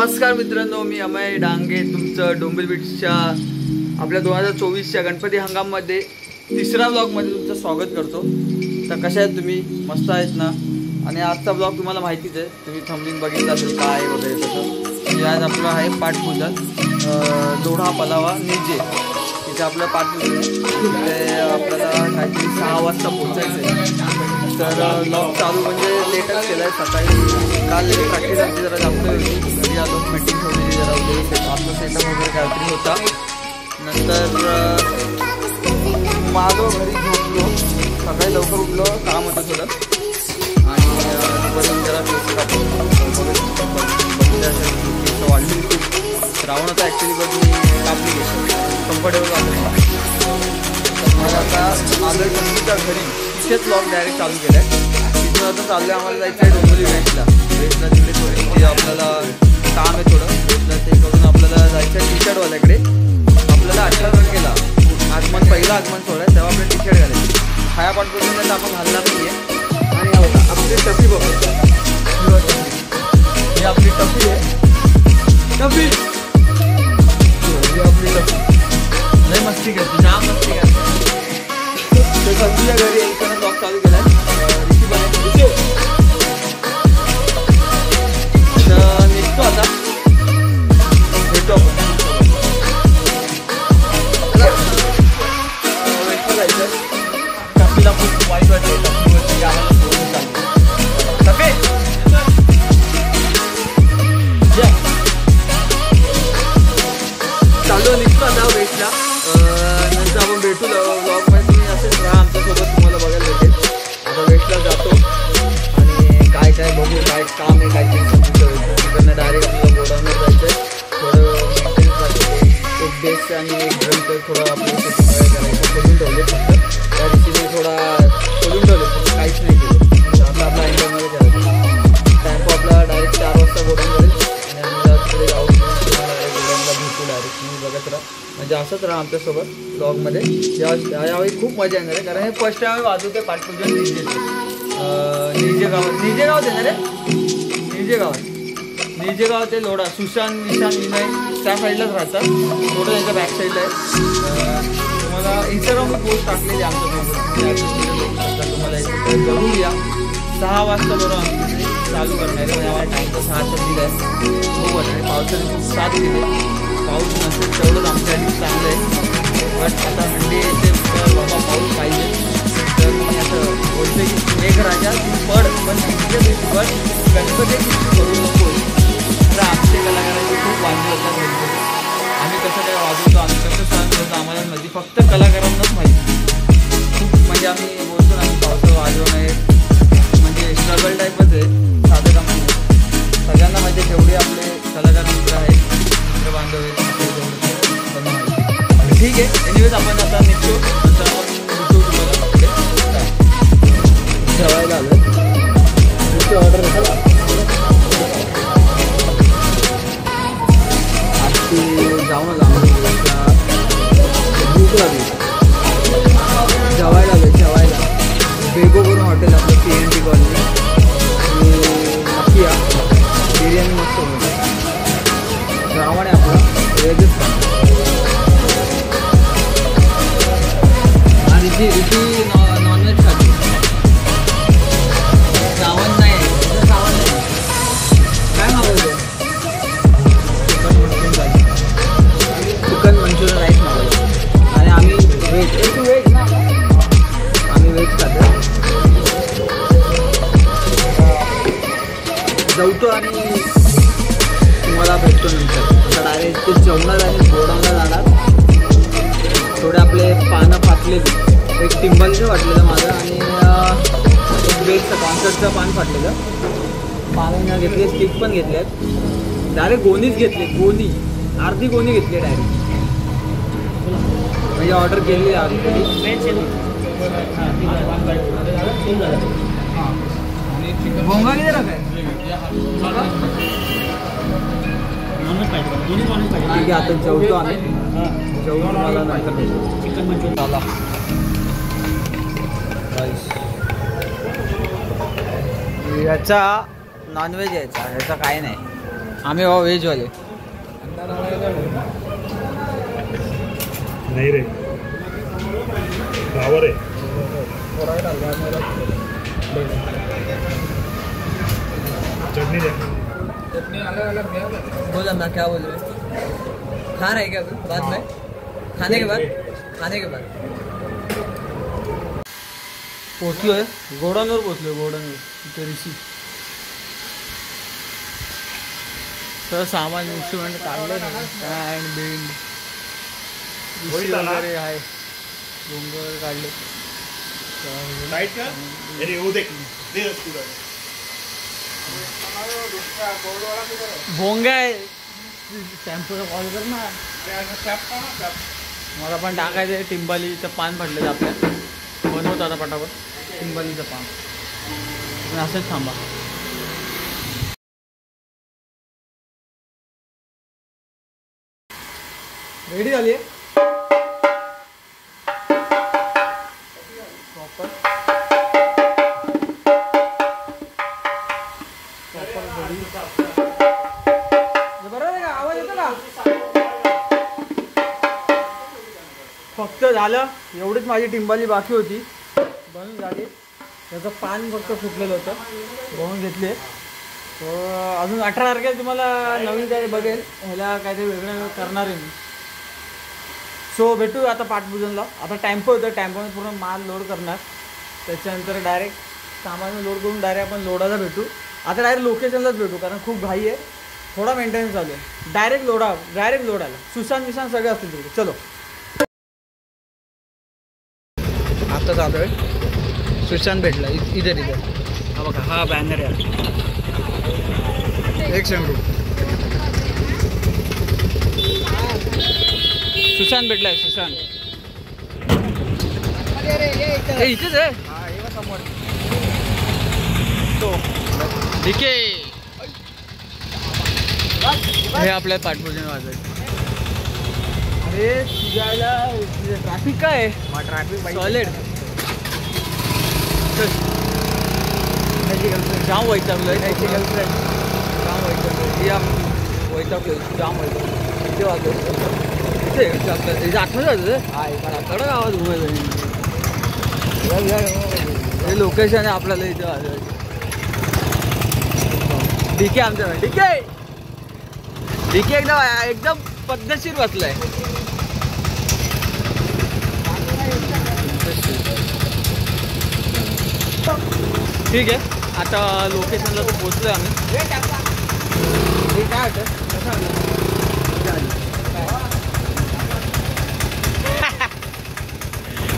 नमस्कार मित्रांनो, मी अमय डांगे तुमचं डोंबिवली बीचच्या आपल्या 2024च्या गणपती हंगाममध्ये तिसरा ब्लॉगमध्ये तुमचं स्वागत करतो। तर कशा आहेत तुम्ही? मस्त आहेत ना? आणि आजचा ब्लॉग तुम्हाला माहितीच आहे, तुम्ही थंबनेल बघितला असेल काय वगैरे तसं। आज आपलं आहे पाठपूजन लोढा पलावा निजे, तिथे आपलं पाठपूजन आहे। आपल्याला काहीतरी 6 वाजता पोहोचायचं आहे। तर ब्लॉग चालू म्हणजे लेटच केलं आहे। सकाळी काल प्रॅक्टिस आमची जरा जास्त होती, घरी आलो मीटिंग ठेवलेली जरा वगैरे आपलं सेटअप वगैरे काहीतरी होता। नंतर मालो घरी झोपलो, सकाळी लवकर उठलो, काम होतं थोडं आणि वरून जरा केस वाढली खूप श्रावण होता ॲक्च्युली, पण मी कापली कम्फर्टेबल वाटलं। मग आता आलो कंपनीच्या घरी, तिथेच ब्लॉग डायरेक्ट चालू केलं आहे। तिथून आता चाललं आम्हाला जायचं आहे डोंबिवली वेस्टला तिकडे थोडी आपल्याला काम आहे थोडं वेस्टला, ते करून आपल्याला जायचं आहे टी शर्टवाल्याकडे। आपल्याला 18 तारखेला आगमन, पहिलं आगमन सोहळा आहे, तेव्हा आपल्याला टी शर्ट घालायचं। खाया पाठवून तर आपण घालणार नाही आहे। आणि आपली टफी बघतो, ही आपली टफी आहे, टफी आपली टफी नाही मस्ती करते, जाम मस्ती करते। तर संजूच्या घरी एकच ब्लॉग चालू केला आहे, निघतो आता, भेटतो आपण जायचं। टफीला खूप वाईट वाटते, टफीवरती आम्हाला सोडून चालतो। टफी चालू निघतो आता वेस्टला। नंतर आपण भेटू ब्लॉगमध्ये, तुम्ही असेल राहा आमच्यासोबत, तुम्हाला बघायला भेटेल। आता वेस्टला जातो आणि काय काय बघू, काय काम आहे, काय तिकडनं डायरेक्ट आपल्याला गोडाऊनवर जायचं आहे। थोडं मेंटेनन्स लागते, एक बेस आणि एक ड्रमचं थोडं आपल्याला सेटिंग करायचं, खोलून ठेवले फक्त त्या दिवशी थोडा खोलून ठेवले, फक्त काहीच नाही केलं। आपला इंटरमध्ये जायचं टॅम्पो आपला डायरेक्ट 4 वाजता गोडाऊन करेल आणि आम्ही तिकडे जाऊ, गोडाऊनला भेटू डायरेक्ट। तुम्ही बघत राहा, म्हणजे असंच राहा आमच्यासोबत ब्लॉगमध्ये। यावेळी खूप मजा येणार आहे, कारण हे फर्स्ट टाइम आम्ही वाजवते पाठपूजन निजे गावात। निजे गावात येणार आहे, निजे गावात ते लोढा सुशांत, विशांत, विनय त्या साईडलाच राहतात, लोढा त्यांच्या बॅक साईडला आहे। तुम्हाला इंस्टाग्रामवर पोस्ट टाकलेली आमच्यासोबत, तुम्हाला जरूर या। 6 वाजता बरोबर आम्ही चालू करणार आहे, म्हणजे आम्हाला टाईम तर 6चा दिला आहे। खूप वाटतं पावसाने खूप साथ दिली, पाऊस नसेल तेवढंच आमच्यासाठी चांगलं आहे। बट आता म्हणजे ते बाबा पाऊस पाहिजे, तर मी असं बोलतो की मेघराजा तू पड, पण तिच्या दिवशी पड, गणपती करू नको। तर आमचे कलाकारांची खूप वाजवी होतात गणपती, आम्ही कसं काय वाजवतो, आम्ही कसं सहन करतो आम्हाला माहिती, फक्त कलाकारांनाच माहिती। खूप म्हणजे आम्ही बोलतो ना, आम्ही पावसाळा वाजवणं आहे म्हणजे स्ट्रगल टाईपच आहे, साधं काम नाही। सगळ्यांना माहिती जेवढे आपले कलाकार मित्र आहेत, मित्र बांधव आहेत, ठीक आहे। एनिवेज आपण आता निघतो, नंतर आपण भेटू तुम्हाला पुढे जेवायला आलं तुमची ऑर्डर झाला आज जाऊन भूक लागली, जेवायला आलं जेवायला बेगो करून हॉटेल आपलं PNT कॉलनी, नक्की या, बिर्याणी मस्त होती, श्रावण आहे आपला वेगच ऋषी नॉनव्हेज खाते, श्रावण नाही श्रावण नाही, काय मागवलं? चिकन मंचुरियन राईस मागवलं। आणि आम्ही व्हेज, तू व्हेज ना, आम्ही व्हेज खातो। जाऊतो आणि तुम्हाला भेटतो नंतर। आता डायरेक्ट ते जेवणार आणि गोडाऊनला जाणार। थोडे आपले पानं फाटलेली, एक टिंबलचं फाटलेलं माझं आणि एक बेसचं कॉन्सर्टचं पान फाटलेलं, पानं घेतले, स्टिक पण घेतले आहेत, डायरेक्ट गोणीच घेतले, गोणी अर्धी गोणी घेतली डायरेक्ट, म्हणजे ऑर्डर केली आहे भोंगा किती राखाय ठीक आहे। आता जेवतो आम्ही, जेवून मला नंतर चिकन मंचुरियन झाला याचा नॉनव्हेज यायचा, याचा काय नाही। आम्ही बाबा व्हेजवाले. नाही रे गावर आहे. चटनी दे. बोला ना क्या बोल रहे? खा रहे क्या बाद में? खाने के बाद पोचलोय गोडाऊनवर पोचलोय. गोडाऊनवर इथे ऋषी सर सामान इन्स्ट्रुमेंट काढलं ना. स्टँड बिंड वगैरे आहे. डोंगर काढले. भोंगा आहे. शॅम्पूचा कॉल कर ना. मला पण टाकायचं आहे. टिंबालीचं पान पडलं आपल्या. बनवतो आता पटापट टिंबालीचं पान. असंच थांबा. रेडी झाली आहे. बरोबर आहे का? आवाज येतो का? फक्त झालं एवढीच माझी टिंबाली बाकी होती. बनून झाली. त्याचं पान फक्त फुटलेलं होतं. बनवून घेतले. अजून 18 तारखेला तुम्हाला नवीन काही बघेल. ह्याला काहीतरी वेगळं करणार आहे मी. सो भेटू आता पाठपूजनला. आता टेम्पो होतं. टेम्पोने पूर्ण माल लोड करणार. त्याच्यानंतर डायरेक्ट सामान लोड करून डायरेक्ट आपण लोडायला भेटू. आता डायरेक्ट लोकेशनलाच भेटू कारण खूप घाई आहे. थोडा मेंटेनन्स चालू आहे. डायरेक्ट लोडायला सुशांत विशांत सगळे असतील तिकडे. चलो आता चालू आहे. सुशांत भेटला इधर हा बघा. हा बॅनर आहे. एक सेकंड. सुशांत भेटलाय. सुशांत इथेच आहे. तो डीके हे आपल्या पाठपूजन वाजायचं. अरे तुझ्याला ट्रॅफिक काय आहे? Traffic solid. जाम वैतागलोय. जाम वैतागलोय. जाम वैतागलोय. किती वाजले? इथे आठवण जायचं. हा कडक आवाज घुमायचा. हे लोकेशन आहे आपल्याला इथे वाजवायचं. डीके आमच्या डीके एकदम पद्धतशीर बसलाय. ठीक आहे. आता लोकेशनला तर पोचलोय आम्ही. काय होतं?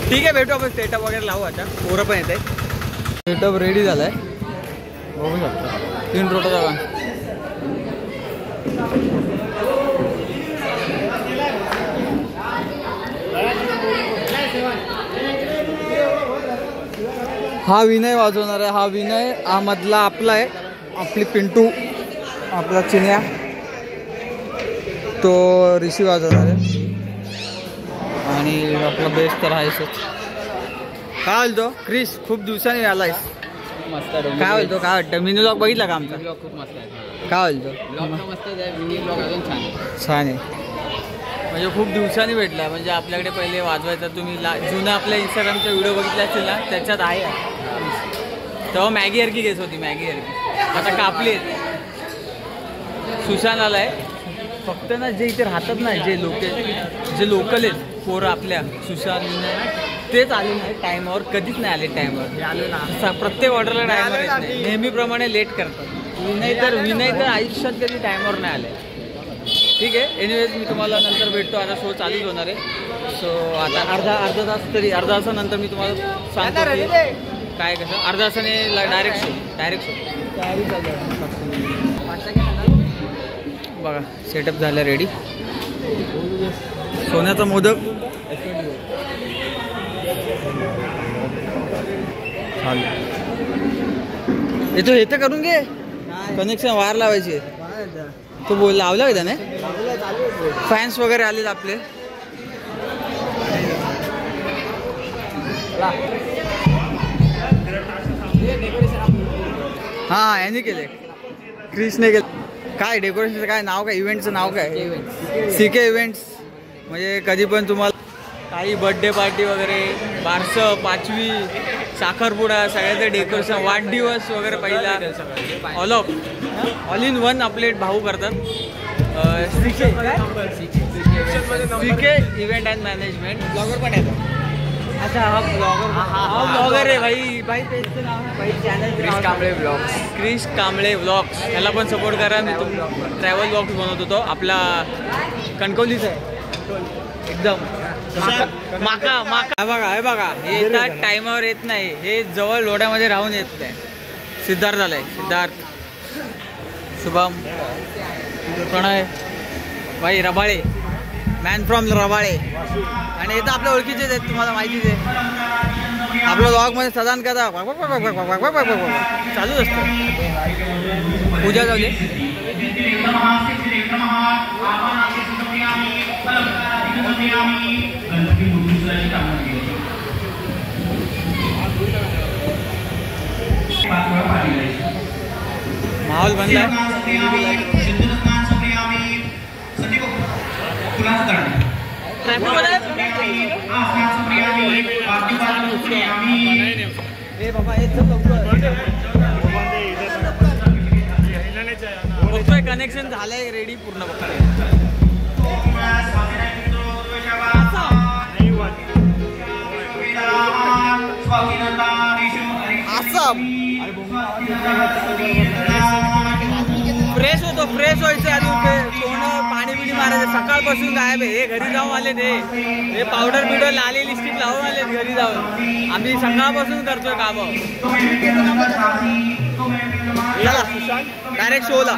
ठीक आहे भेटू आपण. सेटअप वगैरे लावू. आता पोरं पण येत आहे. सेटअप रेडी झालाय. बघू शकता. 3 रोटा जागा. हा विनय वाजवणार आहे. हा विनय हा मधला आपला आहे. आपली पिंटू आपला चिन्या तो ऋषी वाजवणार आहे. आणि आपला बेस्ट तर आहेच. काय बोलतो क्रिस? खूप दिवसांनी आलायस. मस्त. काय बोलतो? काय वाटतं? मिनी ब्लॉग बघितला का आमचा? खूप मस्त आहे. काय बोलतो? मस्त आहे. मिनी ब्लॉग अजून छान आहे. म्हणजे खूप दिवसांनी भेटला. म्हणजे आपल्याकडे पहिले वाजवायचा. तुम्ही जुनं आपल्या इंस्टाग्रामचा व्हिडिओ बघितला असतील ना. त्याच्यात आहे. तेव्हा मॅगी हरकी घेत होती. मॅगी हरकी आता कापली. सुशांत आलाय. फक्त ना जे इथे राहतात ना जे लोकल आहेत पोरं आपल्या सुशांत तेच आले नाही टायमावर. कधीच नाही आले टायमावर. आले ना प्रत्येक ऑर्डरला टायमावर येत नाही. नेहमीप्रमाणे लेट करतात. विनय तर आयुष्यात कधी टायमावर नाही आले. ठीक आहे. एनिवेज मी तुम्हाला नंतर भेटतो. आता शो चालूच होणार आहे. सो आता अर्धा तासानंतर मी तुम्हाला सांगतो काय कसं. अर्धा तासाने डायरेक्ट शो तयारी चालू. बघा सेटअप झालं रेडी. सोन्याचा मोदक येतो. हे तर करून घे. कनेक्शन वायर लावायचे. तो बोल लावला का त्याने? फॅन्स वगैरे आलेत आपले. हा यांनी केले. क्रिसने केले. काय डेकोरेशनचं काय नाव काय, इव्हेंटचं नाव काय? CK events. म्हणजे कधी पण तुम्हाला काही बर्थडे पार्टी वगैरे, बारसं, पाचवी, साखरपुडा, सगळ्याचं डेकोरेशन, वाढदिवस वगैरे पहिला ऑल इन वन आपले भाऊ करतात. CK event and management. Blogger पण आहे. अच्छा, हा ब्लॉगर आहे भाई पेजचं नाव आहे भाई, channel Krish Kamble blogs. Krish Kamble blogs याला पण सपोर्ट करा. मी ट्रॅव्हल ब्लॉग्स बनवत होतो. आपला कणकवलीचा आहे एकदम. माका हे बघा हे येतात टायमावर येत नाही. हे जवळ लोढ्यामध्ये राहून येत नाही. सिद्धार्थ आलाय. सिद्धार्थ, शुभम, प्रणय भाई रबाळे, मॅन फ्रॉम रबाळे. आणि इथं आपल्या ओळखीचेच आहेत, तुम्हाला माहितीच आहे. आपल्या ब्लॉगमध्ये सदान कदा चालूच असतं. पूजा जाऊ दे. माहोल बनलाय. बघतोय कनेक्शन झालंय रेडी पूर्ण. बघतोय फ्रेश होतो. फ्रेश व्हायचं आधी. तोंड पाणी बिणी मारायचं. सकाळपासून गायब आहे. हे घरी जाऊन आले ते. हे पावडर बिवडर लाली लिपस्टिक लावून आले घरी जाऊन. आम्ही सकाळपासून करतोय काम. चला डायरेक्ट शोला.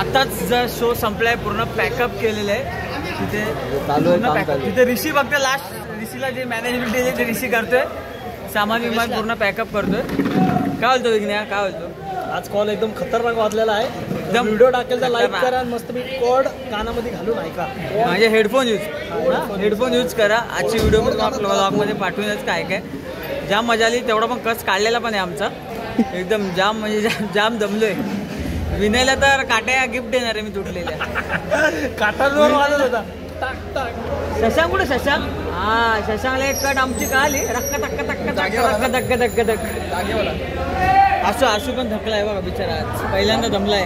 आताच जर शो संपलाय पूर्ण पॅकअप केलेलं आहे तिथे चालू आहे, पूर्ण काम packup. चालू आहे. तिथे ऋषी फक्त लास्ट ऋषीला जे मॅनेजमेंट आहे ते ऋषी करतोय सामान विमान पूर्ण पॅकअप करतोय. काय बोलतो विघ्न्या काय बोलतो आज कॉल एकदम खतरनाक वाजलेला आहे. एकदम व्हिडिओ टाकेल तर लाईक खतरनाक. करा आणि मस्त मी कॉर्ड कानामध्ये घालून ऐका. म्हणजे हेडफोन यूज करा. आजची व्हिडिओ पण आपल्या ब्लॉगमध्ये पाठवूनच काय काय जाम मजा आली. तेवढा पण कच काढलेला पण आहे आमचा एकदम जाम म्हणजे जाम दमलोय. विनयला तर काट्या गिफ्ट देणार आहे मी तुटलेल्या काटांवर वाजत होता. शशांक कुठे शशांक हा शशांकला एक कट आमची का आली रक्क टक्क टक्क टक्क धक्क धक्क धक्क आसू पण थकलाय बघा बिचारा आज पहिल्यांदा दमलाय.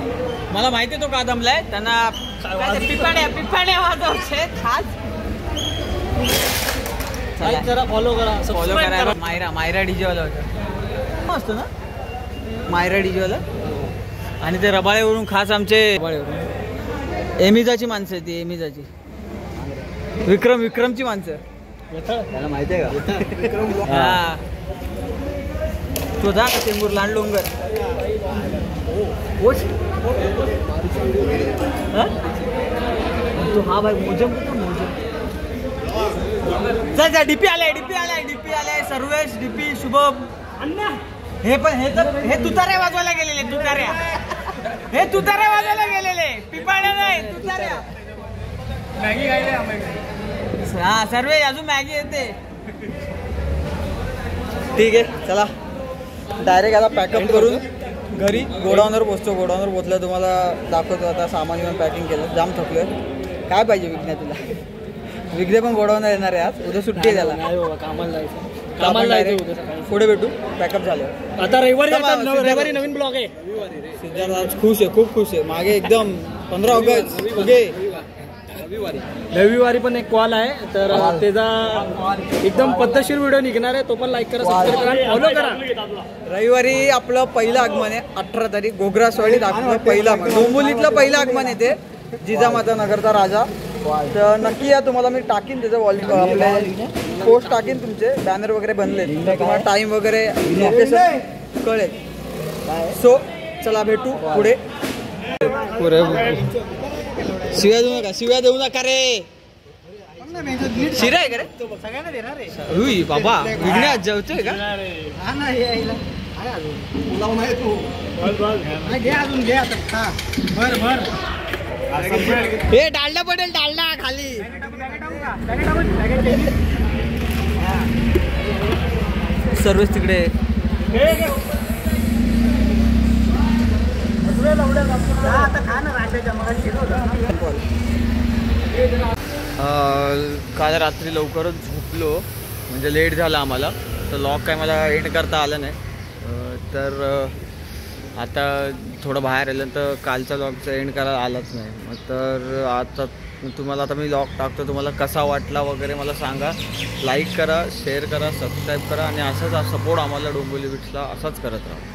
मला माहिती आहे तो का दमलाय त्यांना पिपाण्या वाजवचे खास. लाईक करा फॉलो करा फॉलो सबस्क्राईब करा. मायरा डीजे वाला होता असतो ना मायरा डीजे वाला. आणि ते रबाळेवरून खास आमचे एमिजाची माणसं आहे ती एमिजाची विक्रमची माणसं त्याला माहिती आहे का? हा तो जा का चेंबूर लांडलोंगर तो हा भाई मोजम कुठं मोजम जा डीपी आलाय सर्वेश डीपी शुभम हे पण हे तुतारे वाजवायला गेलेले तुतारे वाजवायला गेलेले पिपाड्या नाही तुताऱ्या मॅगी खायला हा सर्वे अजून मॅगी येते. ठीक आहे चला डायरेक्ट आता पॅकअप करून घरी गोडाऊनवर पोचलं. तुम्हाला दाखवतो आता सामान घेऊन पॅकिंग केलं. जाम थकलोय. काय पाहिजे विघ्न्या तुला? विघ्ने पण गोडाऊनवर येणार आहे आज. उद्या सुट्टी आहे त्याला. नाही बाबा कामाला जायचं. पुढे भेटू पॅकअप झालं. आता रविवारी नवीन ब्लॉग आहे. सिद्धार्थ आज खुश आहे खूप खुश आहे. मागे एकदम 15 ऑगस्ट ओके रविवारी पण एक कॉल आहे तर त्याचा एकदम पद्धतशीर व्हिडिओ निघणार आहे. तो पण लाईक करा सबस्क्राईब करा फॉलो करा. रविवारी आपलं पहिलं आगमन आहे 18 तारीख घोगरासवाडीत आपलं पहिलं आगमन डोंबिवलीतलं पहिलं आगमन येते जिजामाता नगरचा राजा. तर नक्की या तुम्हाला मी टाकीन त्याचं आपले पोस्ट टाकीन तुमचे बॅनर वगैरे बनले तुम्हाला टाइम वगैरे लोकेशन कळेल. सो चला भेटू पुढे. शिव्या देऊ नका रे. शिरा आहे का रे सगळ्यांना देणार आहे. उई बाबा विघ्न्या जेवतोय का? हे डालडा पडेल डालडा खाली. सर्विस तिकडे काल रात्री लवकरच झोपलो म्हणजे लेट झाला आम्हाला. तर लॉक काय मला एंड करता आलं नाही. तर आता थोडं बाहेर आलं तर कालचा लॉकचा एंड करायला आलाच नाही. मग तर आता तुम्हाला आता मी लॉक टाकतो. तुम्हाला कसा वाटला वगैरे मला सांगा. लाईक करा शेअर करा सबस्क्राईब करा आणि असाच सपोर्ट आम्हाला डोंबिवली बीचला असाच करत राहा.